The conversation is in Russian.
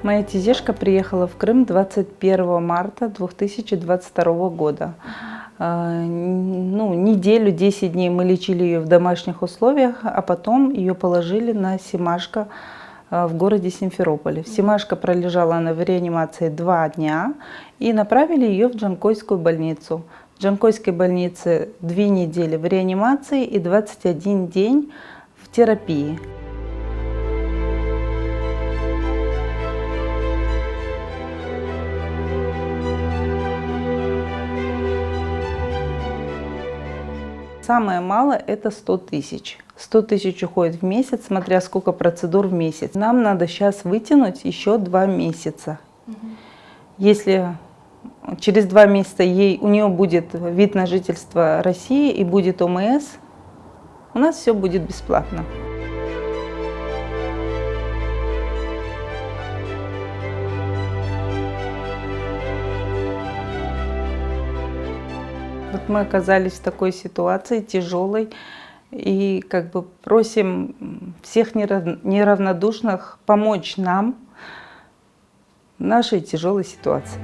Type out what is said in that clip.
Моя тезешка приехала в Крым 21 марта 2022 года. Неделю, 10 дней мы лечили ее в домашних условиях, а потом ее положили на Семашко в городе Симферополе. Семашко пролежала она в реанимации 2 дня и направили ее в Джанкойскую больницу. В Джанкойской больнице 2 недели в реанимации и 21 день в терапии. Самое малое – это 100 тысяч. 100 тысяч уходит в месяц, смотря сколько процедур в месяц. Нам надо сейчас вытянуть еще 2 месяца. Если через 2 месяца у нее будет вид на жительство России и будет ОМС, у нас все будет бесплатно. Вот мы оказались в такой ситуации тяжелой и просим всех неравнодушных помочь нам в нашей тяжелой ситуации.